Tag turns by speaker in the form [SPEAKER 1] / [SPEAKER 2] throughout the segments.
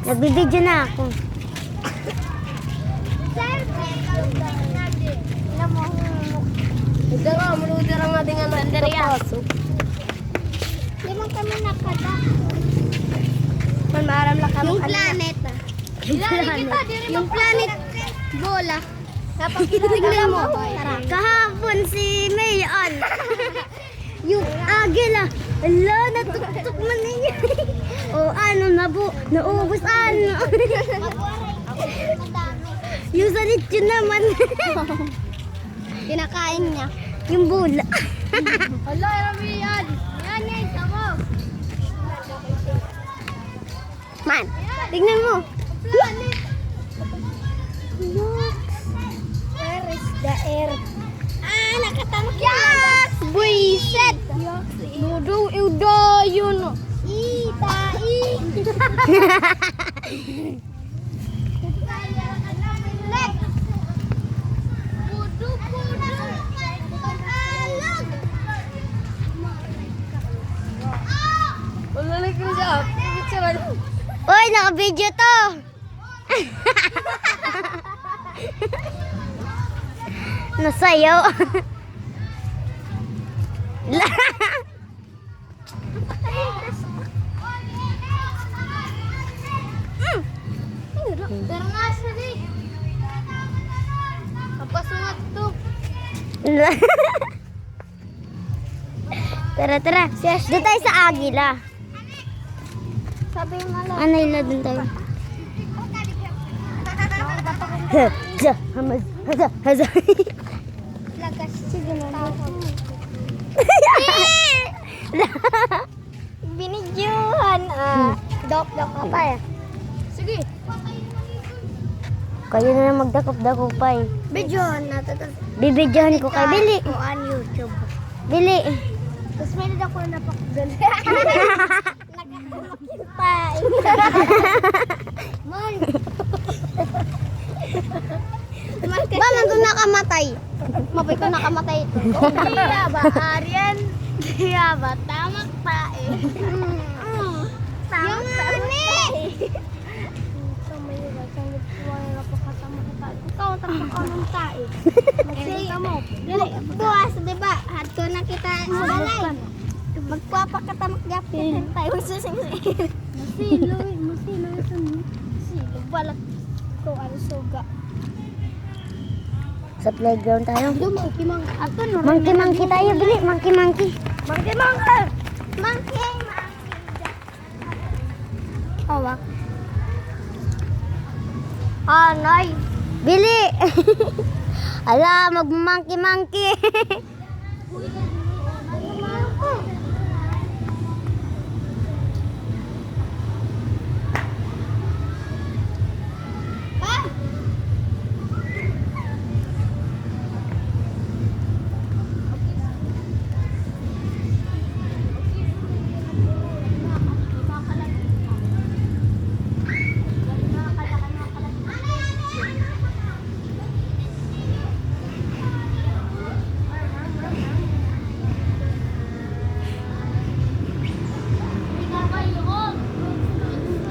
[SPEAKER 1] Nagbibideo na ako.
[SPEAKER 2] Ito nga, maludir ang ating anak.
[SPEAKER 1] Di man kami nakada.
[SPEAKER 2] Maram lang kami.
[SPEAKER 1] Yung planet. Yung planet bola. Tignan mo. Kahapon si Mayon. Yung agila. Ala, natutok man niya. O ano, naubos ano. Yung salit yun naman. Kinakain niya. Yung bola.
[SPEAKER 2] Hala, Rami yan. Yan, tama.
[SPEAKER 1] Man, tignan mo.
[SPEAKER 2] Planet.
[SPEAKER 1] Where is the air? Ah, nakatamak yan! Buiset!
[SPEAKER 2] Dudong uda yun.
[SPEAKER 1] Itai! Lek! Pudu-pudu! Alog!
[SPEAKER 2] Ulalik ko siya. Picture.
[SPEAKER 1] Uy, naka-video to! Nasayaw.
[SPEAKER 2] Pero nga siya di. Kapasungat to.
[SPEAKER 1] Tara, tara. Doon tayo sa Agila.
[SPEAKER 2] Sabi nga lang.
[SPEAKER 1] Ano yun na doon tayo? Haza, hamaz, haza, haza.
[SPEAKER 2] Lagas. Sige na.
[SPEAKER 1] Binidyohan.
[SPEAKER 2] Dok ka pa eh. Sige.
[SPEAKER 1] Kayo na lang magdakop-dakop pa eh.
[SPEAKER 2] Videohan natin.
[SPEAKER 1] Bibidyohan ko kay Bili.
[SPEAKER 2] On YouTube.
[SPEAKER 1] Bili.
[SPEAKER 2] Tapos may nada ko na pakgal.
[SPEAKER 1] Pa.
[SPEAKER 2] Man.
[SPEAKER 1] Ba, nandun nakamatay.
[SPEAKER 2] Mapay ko nakamatay ito. Kaya ba, Aryan? Kaya ba, tamak pa eh.
[SPEAKER 1] Yung ani.
[SPEAKER 2] Ikaw, tamak ka ng tae. Magsalita mo.
[SPEAKER 1] Buwas, diba? Hadto na kita sa balay. Magpapakatamak gapin tayo susing-sing.
[SPEAKER 2] Masiloy ito. Masiloy. Balat ko, ano suga.
[SPEAKER 1] Sa playground tayo.
[SPEAKER 2] Dumangki-mang. Ato, no?
[SPEAKER 1] Monkey tayo, Bili. Monkey.
[SPEAKER 2] Mangki-mang.
[SPEAKER 1] Monkey.
[SPEAKER 2] Awak.
[SPEAKER 1] Anay. Bili. Ala, mag-monkey.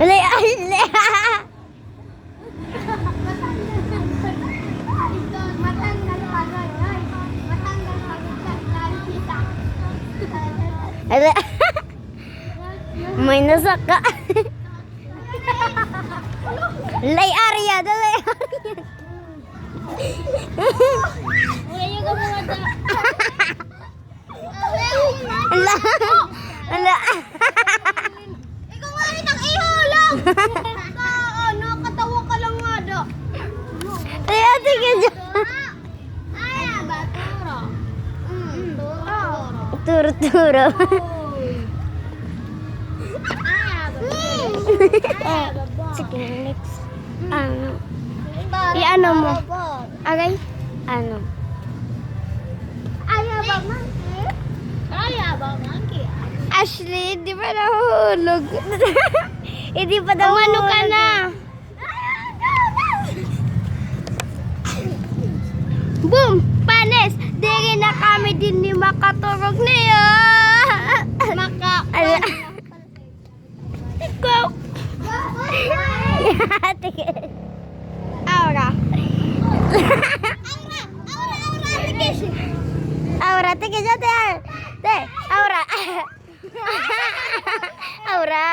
[SPEAKER 1] Ale. Ale. May nasaka. Lay Arya, dali. Ala.
[SPEAKER 2] Ikaw nga rin ang ihulog! Nakatawa ka lang nga do.
[SPEAKER 1] Ay, ate ka dyan.
[SPEAKER 2] Ay, baturo.
[SPEAKER 1] Turo. Sige, next. Ano? I-ano mo? Agay? Ano?
[SPEAKER 2] Kaya ba, monkey?
[SPEAKER 1] Ashley, di ba nahulog? Hindi pa daw ano ka na. Boom! Panes! Dili na kami din ni makaturog niya. Ikaw! Aura. Aura, tingin siya, te. Aura. Aura.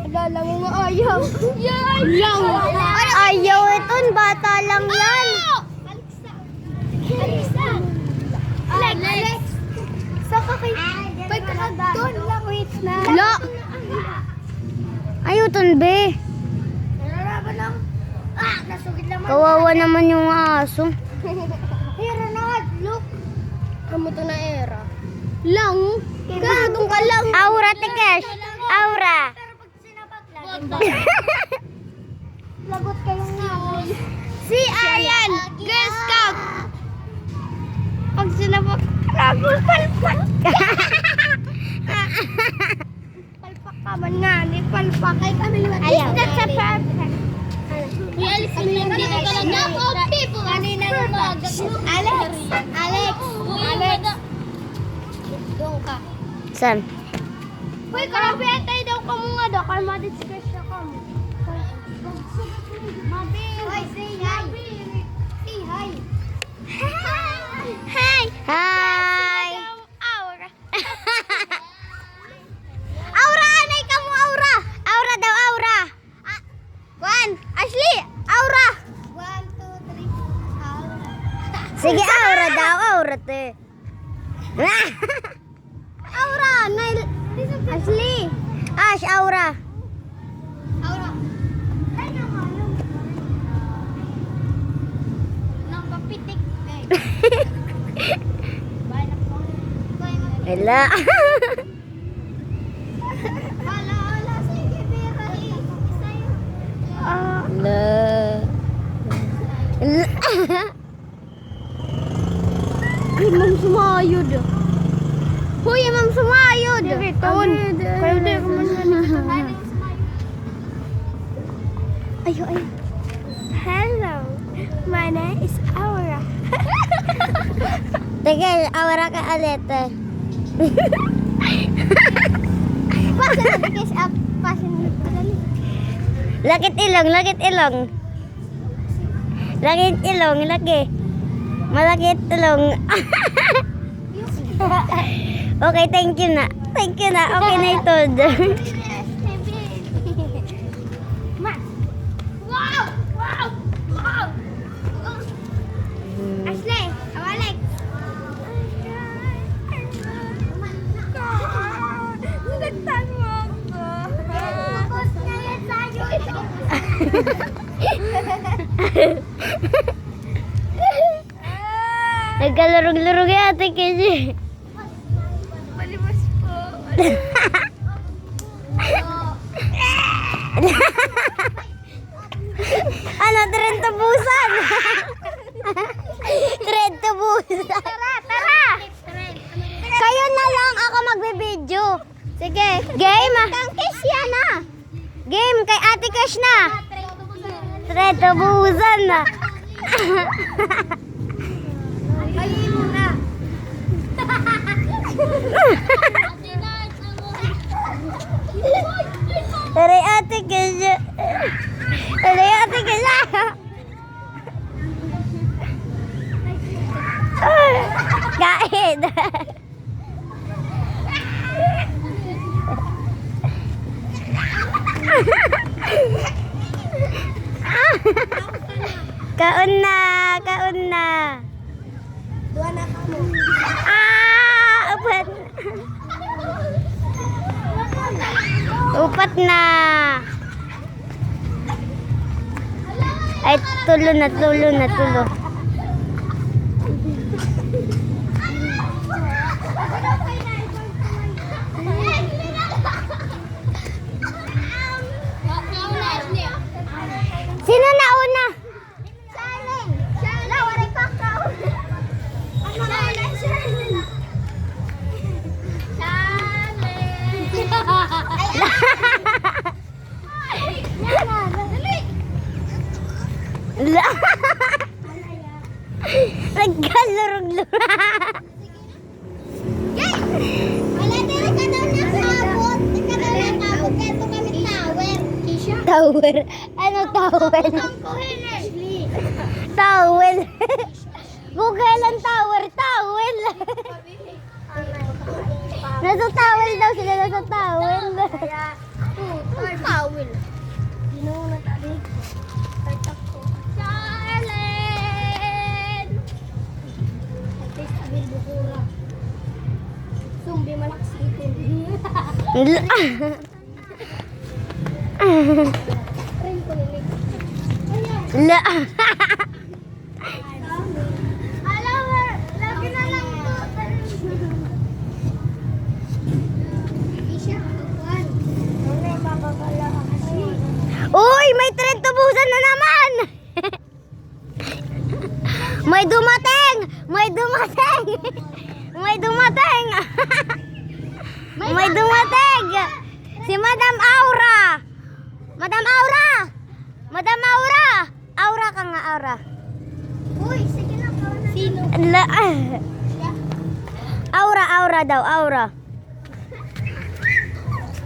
[SPEAKER 2] Alala mo nga ayaw.
[SPEAKER 1] Ayaw ito, bata lang yan.
[SPEAKER 2] Alex. Saka kay... Pagkakagdoon lang, wait na.
[SPEAKER 1] La. Ayuton, be.
[SPEAKER 2] Nalalaban lang. Nasugid naman.
[SPEAKER 1] Kawawa naman yung aso.
[SPEAKER 2] Hey, Ronald, look. Amo to na era. Lang. Kadong ka lang.
[SPEAKER 1] Aura, Tikesh. Aura.
[SPEAKER 2] Pero pag sinapak lang. Lagot kayong namin.
[SPEAKER 1] Si Ayan.
[SPEAKER 2] Girl Scout. Pag sinapak, lagot palpak. Palpak ka man nga. Di palpak. Ay kami naman.
[SPEAKER 1] Ayaw.
[SPEAKER 2] That's a perfect. Alex. Doon ka.
[SPEAKER 1] San?
[SPEAKER 2] Uy, karapetay daw ka mga daw. Kaya madiscuss na ka mo. Mabi. Uy, say hi. Say hi. Hi.
[SPEAKER 1] Hi.
[SPEAKER 2] Aura.
[SPEAKER 1] Aura, anay ka mo, Aura. Aura daw, Aura. Juan, Ashley, Aura.
[SPEAKER 2] 1, 2, 3. Aura.
[SPEAKER 1] Sige, Aura daw, Aura, te.
[SPEAKER 2] Aura.
[SPEAKER 1] Ashley. Ash, Aura.
[SPEAKER 2] Aura. Ay, naman. Nakapitik.
[SPEAKER 1] Hala.
[SPEAKER 2] Hala. Sige, Vera. Sa'yo.
[SPEAKER 1] Hala.
[SPEAKER 2] Ay, ma'am, sumayod.
[SPEAKER 1] Hoy, ma'am, sumayod.
[SPEAKER 2] Ton. Kayo di ko man.
[SPEAKER 1] Ayo.
[SPEAKER 2] Hello. My name is Aura.
[SPEAKER 1] Tigil, Aura ka ulit.
[SPEAKER 2] Pasa na tigas up. Pasa na padali.
[SPEAKER 1] Lakit ilong. Laki. Malakit ilong. Okay, thank you na. Okay na ito.
[SPEAKER 2] Wow! Ashley, Alex. Nagtan mo ako. Focus na yan sa'yo.
[SPEAKER 1] Nagkalurog-lurog yung ate Kiji.
[SPEAKER 2] Malibas po.
[SPEAKER 1] Ano, tren tubusan? Tren tubusan.
[SPEAKER 2] Tara!
[SPEAKER 1] Kayo na lang, ako magbe-video. Sige, game.
[SPEAKER 2] Kang kiss yan ah.
[SPEAKER 1] Game kay Ate Kesh na. Tren tubusan na.
[SPEAKER 2] Bayin mo na.
[SPEAKER 1] Aray Ate Kesh. Aray Ate Kesh. Kain. Kaon na.
[SPEAKER 2] Duha na ka mo.
[SPEAKER 1] Upat. Upat na. Ay, tulo na. Sino na una?
[SPEAKER 2] Charlene! Waray kakaw! Charlene!
[SPEAKER 1] Nagkalurog-lurog. Wala din ka daw nakabot. Ika daw nakabot. Ito kami tower. Kisha.
[SPEAKER 3] Tower. Ano tower?
[SPEAKER 1] Kuhin, Ashley.
[SPEAKER 3] Towel. Google ang tower. Towel. Nasa towel daw sila. Nasa towel.
[SPEAKER 1] Towel. Ginawa na tali. Charlene! Ate, sabi bukura. Sumbi malaksitin. Rin ko nilig.
[SPEAKER 3] La.
[SPEAKER 1] Alam mo, lagi na lang to. Isha, kakuan. Ano yung bababala kasi?
[SPEAKER 3] Uy, may tren tubusan na naman. May dumating. May dumating. May dumating. May dumating. Si Madam Aura. Madam Aura. Madam Aura. Aura ka nga, Aura.
[SPEAKER 1] Uy, sige na, kawan na. Sino?
[SPEAKER 3] La. Aura, Aura daw, Aura.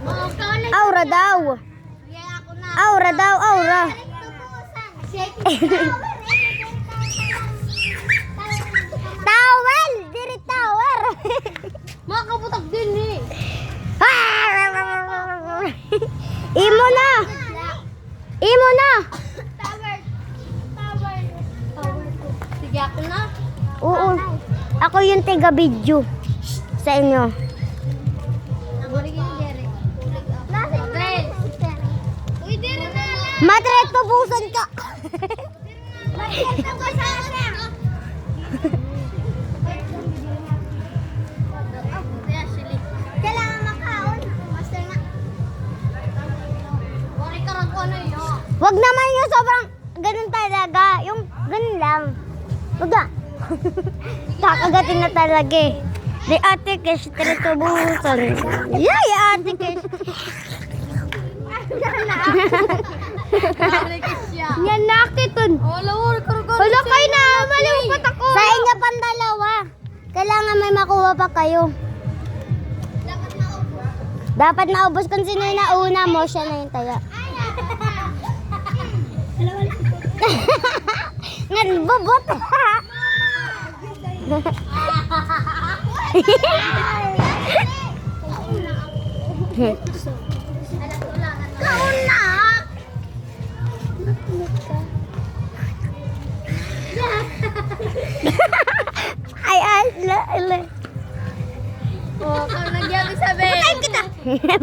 [SPEAKER 1] Oo, kawan na.
[SPEAKER 3] Aura daw.
[SPEAKER 1] Sige, ako na.
[SPEAKER 3] Aura daw, Aura. Towel! Diri tower!
[SPEAKER 1] Mga kabutak din eh.
[SPEAKER 3] Imo na! Imo na!
[SPEAKER 1] Tower. Tower. Tower ko. Sige, ako na.
[SPEAKER 3] Oo. Ako yung tiga video sa inyo.
[SPEAKER 1] Nagulig yung Derek. Nasa yung Derek. Uy, Derek na lang.
[SPEAKER 3] Madret, tubusan ka!
[SPEAKER 1] Magkita ko sa akin. Kailangan makaon. Master na. Wari ka rin ko ano yun.
[SPEAKER 3] Wag naman yung sobrang ganun talaga. Yung ganun lang. Wag na. Kakagatin na talaga eh. Di ate Kish, tubusan. Yay, ate Kish. Yan nakiton.
[SPEAKER 1] Wala, wari ka rin ko.
[SPEAKER 3] Wala kayo na, malimutan ako. Sa inyo pang dalawa. Kailangan may makuha pa kayo.
[SPEAKER 1] Dapat maupo.
[SPEAKER 3] Dapat maubos kung sino yung nauna mo, siya na yung taya. Nagbobot.
[SPEAKER 1] Kauna.
[SPEAKER 3] Ay, ala, ala.
[SPEAKER 1] Oh, kung nagyabi sabi.
[SPEAKER 3] Kita.